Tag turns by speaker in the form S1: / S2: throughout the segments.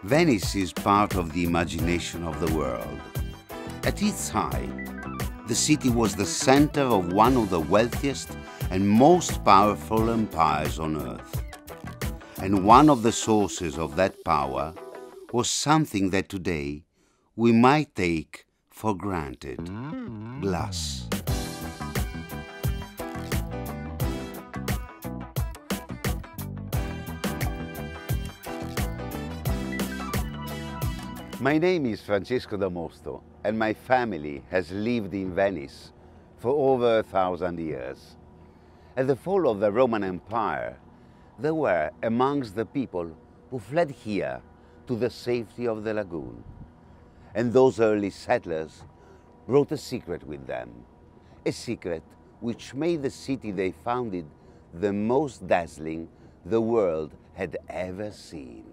S1: Venice is part of the imagination of the world. At its height, the city was the center of one of the wealthiest and most powerful empires on earth. And one of the sources of that power was something that today we might take for granted: glass. My name is Francesco da Mosto, and my family has lived in Venice for over 1,000 years. At the fall of the Roman Empire, they were amongst the people who fled here to the safety of the lagoon. And those early settlers brought a secret with them, a secret which made the city they founded the most dazzling the world had ever seen.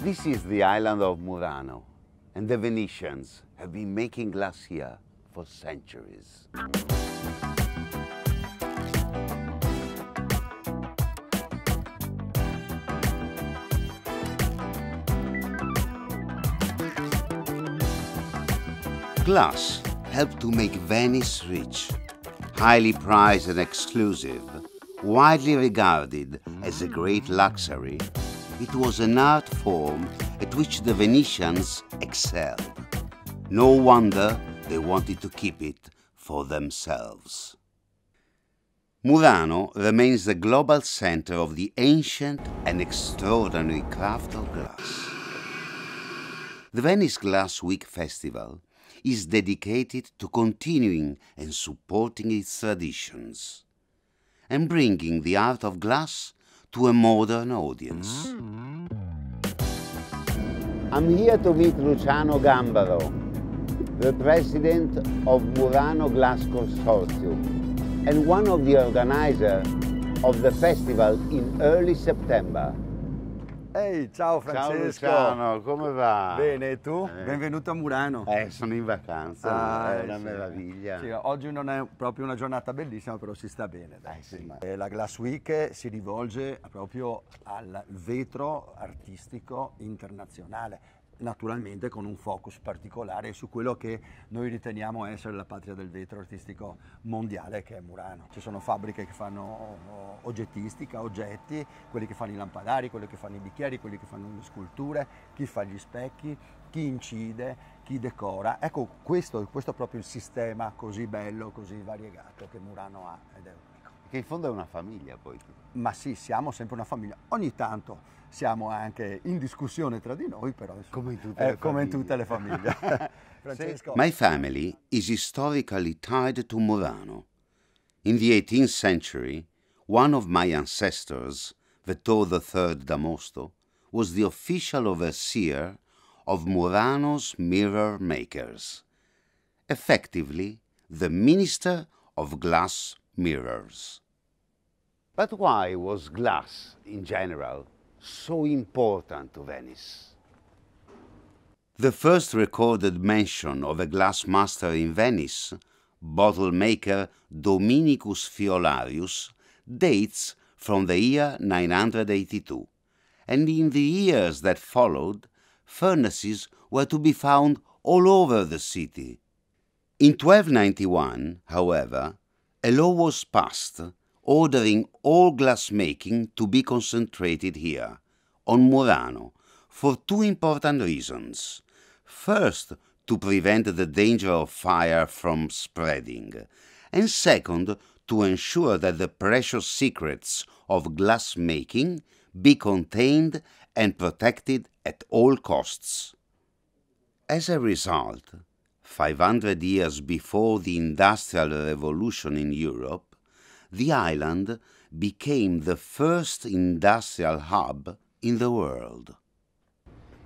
S1: This is the island of Murano, and the Venetians have been making glass here for centuries. Glass helped to make Venice rich, highly prized and exclusive, widely regarded as a great luxury. It was an art form at which the Venetians excelled. No wonder they wanted to keep it for themselves. Murano remains the global center of the ancient and extraordinary craft of glass. The Venice Glass Week Festival is dedicated to continuing and supporting its traditions and bringing the art of glass to a modern audience. I'm here to meet Luciano Gambaro, the president of Murano Glass Consortium and one of the organizers of the festival in early September.
S2: Ehi, ciao Francesco!
S1: Ciao Luciano, come va?
S2: Bene, e tu? Benvenuto a Murano.
S1: Sono in vacanza, è una meraviglia.
S2: Sì, oggi non è proprio una giornata bellissima, però si sta bene. Dai, sì. La Glass Week si rivolge proprio al vetro artistico internazionale, naturalmente con un focus particolare su quello che noi riteniamo essere la patria del vetro artistico mondiale, che è Murano. Ci sono fabbriche che fanno oggettistica, oggetti, quelli che fanno i lampadari, quelli che fanno i bicchieri, quelli che fanno le sculture, chi fa gli specchi, chi incide, chi decora. Ecco, questo è proprio il sistema così bello, così variegato che Murano ha, ed è unico.
S1: Che in fondo è una famiglia poi.
S2: Ma sì, siamo sempre una famiglia. Ogni tanto siamo anche in discussione tra di noi, però
S1: come in
S2: tutte le famiglie. Francesco.
S1: My family is historically tied to Murano. In the 18th century, one of my ancestors, Roberto III da Mosto, was the official overseer of Murano's mirror makers, effectively the minister of glass mirrors. But why was glass, in general, so important to Venice? The first recorded mention of a glass master in Venice, bottle maker Dominicus Fiolarius, dates from the year 982, and in the years that followed, furnaces were to be found all over the city. In 1291, however, a law was passed ordering all glassmaking to be concentrated here, on Murano, for two important reasons. First, to prevent the danger of fire from spreading, and second, to ensure that the precious secrets of glassmaking be contained and protected at all costs. As a result, 500 years before the Industrial Revolution in Europe, the island became the first industrial hub in the world.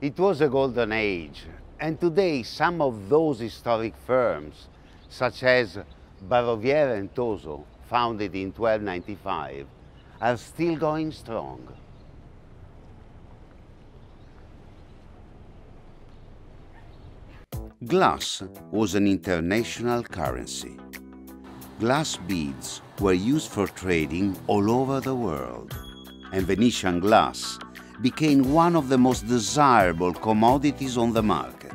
S1: It was a golden age, and today some of those historic firms, such as Baroviera and Toso, founded in 1295, are still going strong. Glass was an international currency. Glass beads were used for trading all over the world, and Venetian glass became one of the most desirable commodities on the market.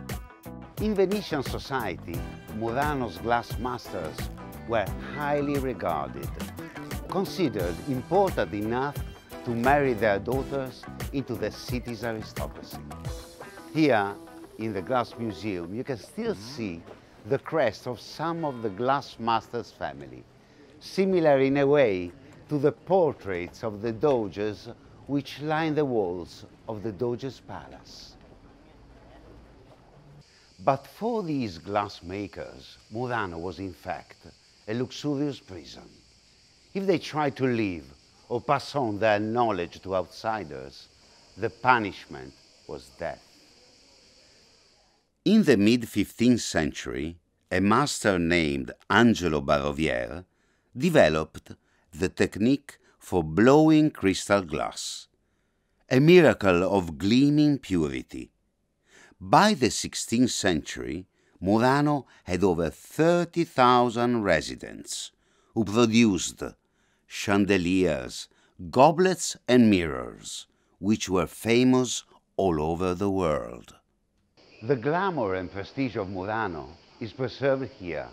S1: In Venetian society, Murano's glass masters were highly regarded, considered important enough to marry their daughters into the city's aristocracy. Here, in the Glass Museum, you can still see the crest of some of the glass masters' family, similar in a way to the portraits of the doges which line the walls of the Doge's palace. But for these glassmakers, Murano was in fact a luxurious prison. If they tried to leave or pass on their knowledge to outsiders, the punishment was death. In the mid-15th century, a master named Angelo Baroviera developed the technique for blowing crystal glass, a miracle of gleaming purity. By the 16th century, Murano had over 30,000 residents who produced chandeliers, goblets and mirrors, which were famous all over the world. The glamour and prestige of Murano is preserved here,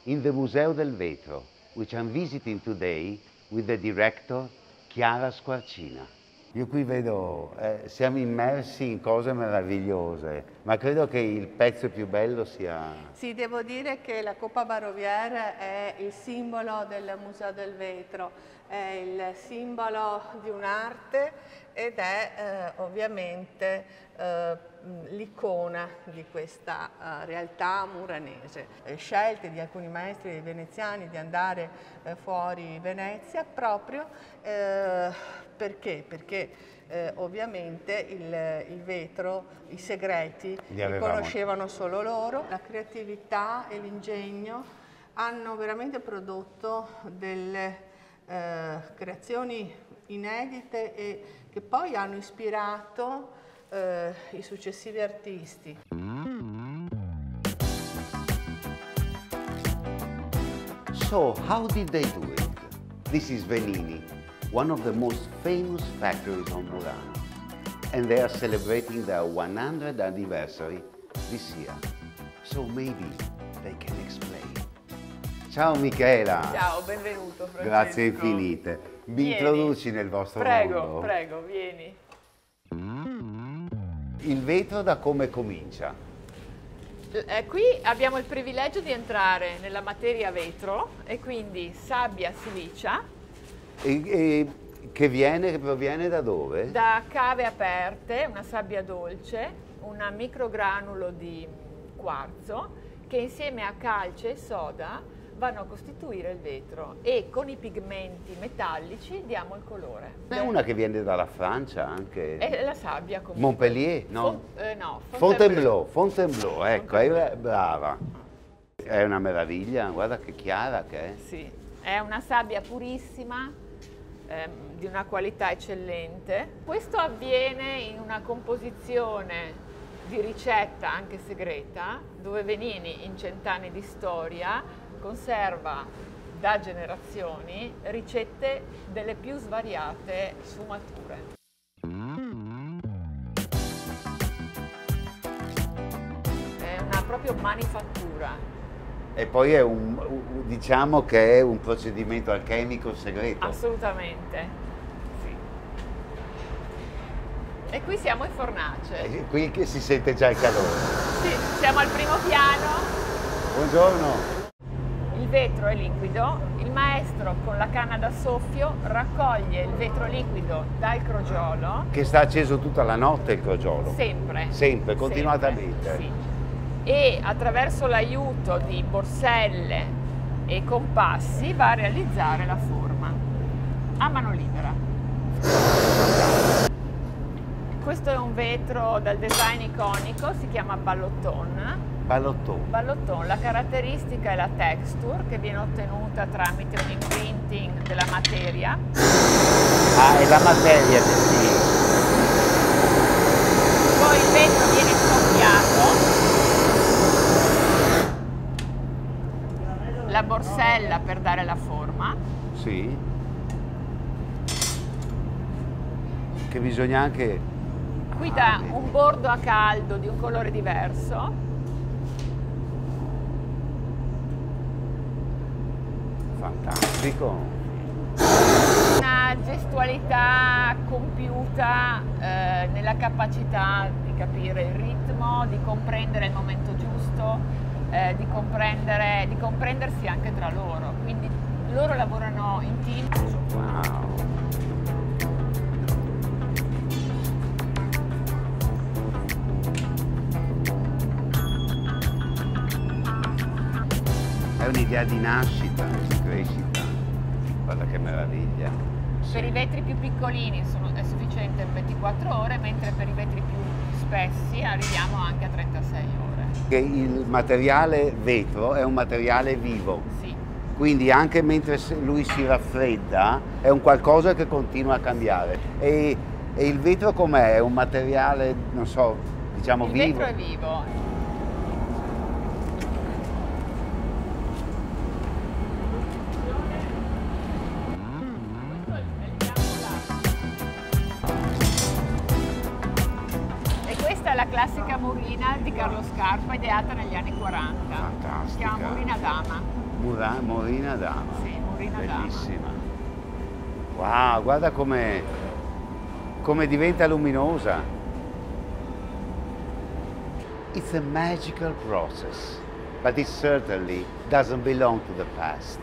S1: in the Museo del Vetro, which I'm visiting today with the director Chiara Squarcina. Io qui vedo, siamo immersi in cose meravigliose, ma credo che il pezzo più bello sia...
S3: Sì, devo dire che la Coppa Baroviera è il simbolo del Museo del Vetro, è il simbolo di un'arte ed è ovviamente l'icona di questa realtà muranese. Scelte di alcuni maestri veneziani di andare fuori Venezia proprio perché? Perché ovviamente il vetro, i segreti li conoscevano solo loro. La creatività e l'ingegno hanno veramente prodotto delle creazioni inedite e che poi hanno ispirato i successivi artisti.
S1: So, how did they do it? This is Venini, one of the most famous factories on Murano, and they are celebrating their 100th anniversary this year. So maybe they can explain. Ciao Michela!
S4: Ciao, benvenuto Francesco.
S1: Grazie infinite. Mi introduci nel vostro mondo?
S4: Prego, vieni.
S1: Il vetro da come comincia?
S4: Qui abbiamo il privilegio di entrare nella materia vetro e quindi sabbia silicia.
S1: Che proviene da dove?
S4: Da cave aperte, una sabbia dolce, un microgranulo di quarzo che insieme a calce e soda vanno a costituire il vetro e con i pigmenti metallici diamo il colore.
S1: È una che viene dalla Francia anche?
S4: È la sabbia comunque.
S1: Montpellier? No?
S4: No,
S1: Fontainebleau, ecco, brava. È una meraviglia, guarda che chiara che è.
S4: Sì, è una sabbia purissima, di una qualità eccellente. Questo avviene in una composizione di ricetta anche segreta, dove Venini in 100 anni di storia conserva da generazioni ricette delle più svariate sfumature. È una proprio manifattura.
S1: E poi è diciamo che è un procedimento alchemico segreto.
S4: Assolutamente, sì. E qui siamo in fornace.
S1: E qui che si sente già il calore.
S4: Sì, siamo al primo piano.
S1: Buongiorno.
S4: Il vetro è liquido, il maestro con la canna da soffio raccoglie il vetro liquido dal crogiolo.
S1: Che sta acceso tutta la notte il crogiolo?
S4: Sempre.
S1: Sempre, continuatamente?
S4: Sì. E attraverso l'aiuto di borselle e compassi va a realizzare la forma a mano libera. Questo è un vetro dal design iconico, si chiama Ballotton.
S1: Ballottone.
S4: Ballottone, la caratteristica è la texture che viene ottenuta tramite un imprinting della materia.
S1: Ah, è la materia che si...
S4: Poi il vetro viene soffiato, la borsella per dare la forma.
S1: Sì. Che bisogna anche...
S4: Qui dà un bordo a caldo di un colore diverso.
S1: Fantastico.
S4: Una gestualità compiuta nella capacità di capire il ritmo, di comprendere il momento giusto, di comprendersi anche tra loro. Quindi loro lavorano in team.
S1: Wow. È un'idea di nascita, di crescita. Guarda che meraviglia.
S4: Per i vetri più piccolini è sufficiente 24 ore, mentre per i vetri più spessi arriviamo anche a 36 ore.
S1: Che il materiale vetro è un materiale vivo.
S4: Sì.
S1: Quindi anche mentre lui si raffredda è un qualcosa che continua a cambiare. E il vetro com'è? È un materiale, non so, diciamo vivo?
S4: Il vetro è vivo. Questa è la classica murina di Carlo Scarpa, ideata negli anni 40.
S1: Fantastica.
S4: Si chiama murina dama.
S1: Murina dama.
S4: Sì, murina
S1: bellissima. Wow, guarda come diventa luminosa. It's a magical process, but it certainly doesn't belong to the past.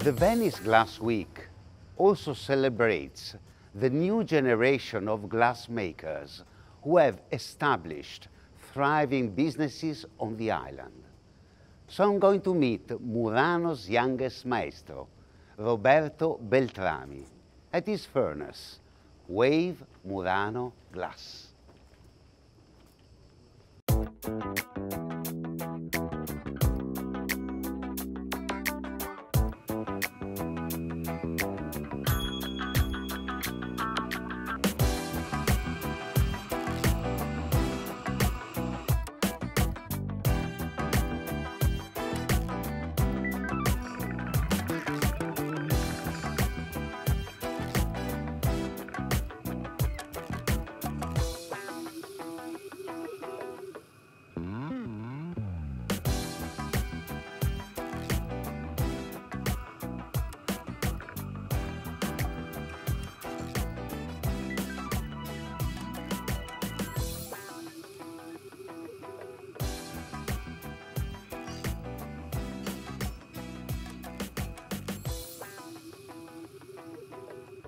S1: The Venice Glass Week also celebrates the new generation of glassmakers who have established thriving businesses on the island. So I'm going to meet Murano's youngest maestro, Roberto Beltrami, at his furnace, Wave Murano Glass.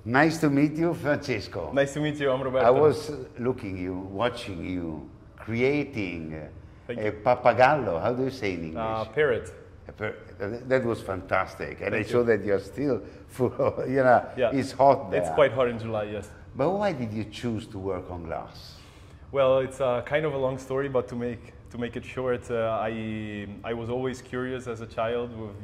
S1: Nice to meet you, Francesco.
S5: Nice to meet you, I'm Roberto.
S1: I was watching you, creating
S5: Thank
S1: a
S5: you.
S1: pappagallo. How do you say in English?
S5: Parrot.
S1: That was fantastic, and
S5: Thank
S1: I saw
S5: you.
S1: that you're still full of, yeah, it's hot there.
S5: It's quite hot in July, yes.
S1: But why did you choose to work on glass?
S5: Well, it's kind of a long story, but to make it short, I was always curious as a child with,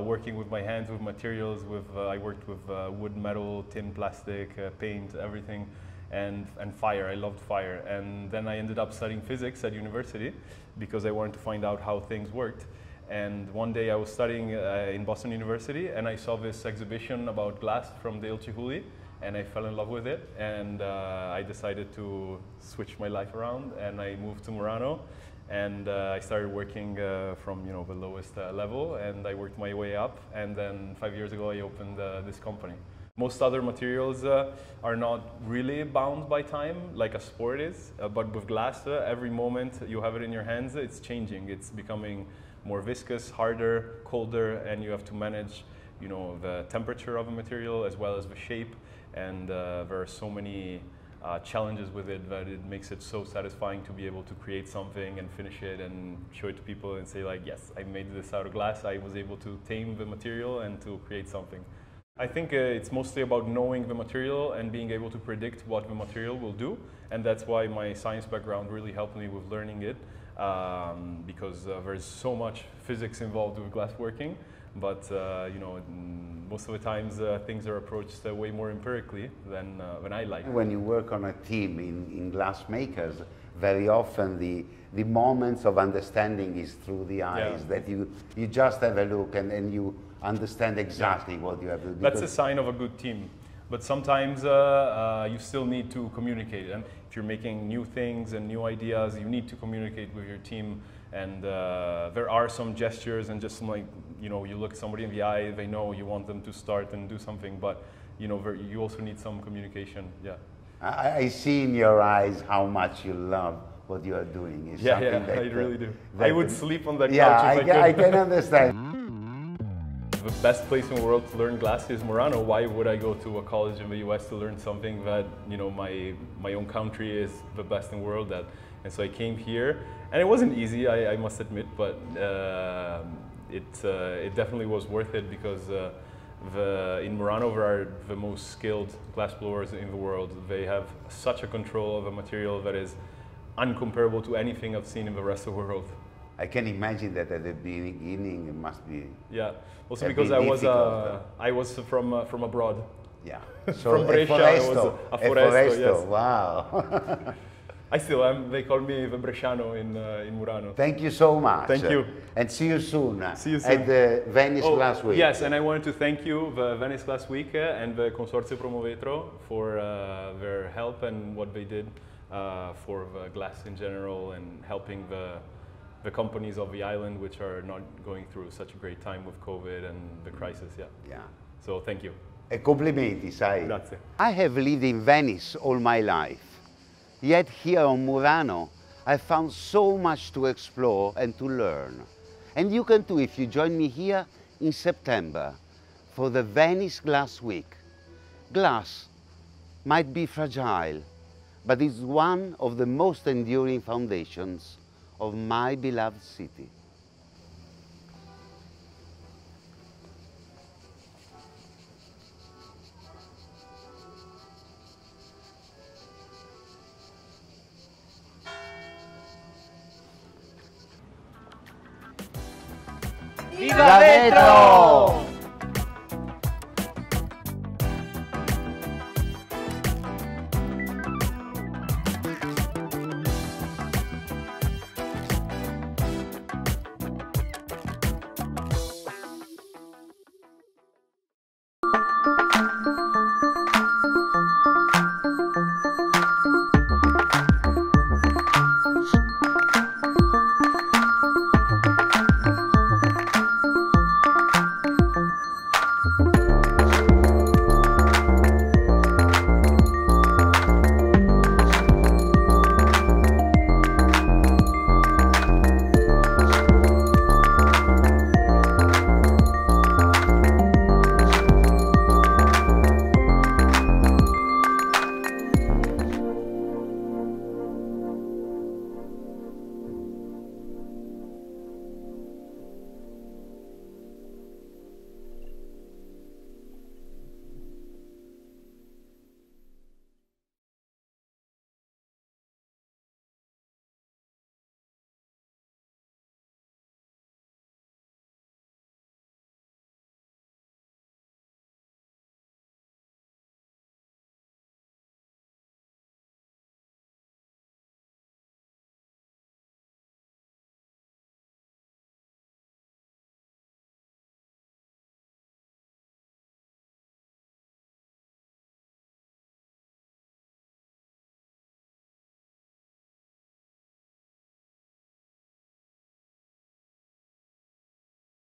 S5: working with my hands, with materials. I worked with wood, metal, tin, plastic, paint, everything, and fire. I loved fire. And then I ended up studying physics at university because I wanted to find out how things worked. And one day I was studying in Boston University, and I saw this exhibition about glass from Dale Chihuly, and I fell in love with it. And I decided to switch my life around, and I moved to Murano. And I started working from the lowest level, and I worked my way up. And then 5 years ago, I opened this company. Most other materials are not really bound by time like a sport is, but with glass, every moment you have it in your hands, it's changing. It's becoming more viscous, harder, colder, and you have to manage, you know, the temperature of a material as well as the shape. And there are so many challenges with it that it makes it so satisfying to be able to create something and finish it and show it to people and say like, yes, I made this out of glass. I was able to tame the material and to create something. I think it's mostly about knowing the material and being able to predict what the material will do, and that's why my science background really helped me with learning it, because there's so much physics involved with glassworking, but you know, most of the times things are approached way more empirically than I like.
S1: When you work on a team in glassmakers, very often the moments of understanding is through the eyes, that you just have a look and you understand exactly what you have to do.
S5: That's a sign of a good team. But sometimes you still need to communicate. And if you're making new things and new ideas, you need to communicate with your team. And there are some gestures and just some, like, you know, you look somebody in the eye, they know you want them to start and do something. But, you know, you also need some communication. Yeah.
S1: I see in your eyes how much you love what you are doing. It's
S5: I really do. I would sleep on that couch if I could.
S1: I can understand.
S5: The best place in the world to learn glass is Murano. Why would I go to a college in the US to learn something that, you know, my own country is the best in the world at? And so I came here, and it wasn't easy, I must admit, but it definitely was worth it, because in Murano there are the most skilled glassblowers in the world. They have such a control of a material that is uncomparable to anything I've seen in the rest of the world.
S1: I can imagine that at the beginning it must be.
S5: Yeah, also because I was from abroad.
S1: Yeah,
S5: so from Brescia, I was a Foresto, yes.
S1: Wow.
S5: I still am. They call me the Bresciano in Murano.
S1: Thank you so much.
S5: Thank you.
S1: And see you soon.
S5: See you soon.
S1: At the Venice Glass Week.
S5: Yes, and I wanted to thank you, the Venice Glass Week and the Consorzio Promovetro, for their help and what they did for the glass in general, and helping the companies of the island, which are not going through such a great time with COVID and the crisis. Yeah. So thank you.
S1: E complimenti, sai.
S5: Grazie.
S1: I have lived in Venice all my life. Yet here on Murano, I found so much to explore and to learn. And you can too if you join me here in September for the Venice Glass Week. Glass might be fragile, but it's one of the most enduring foundations of my beloved city.
S6: Viva Vetro!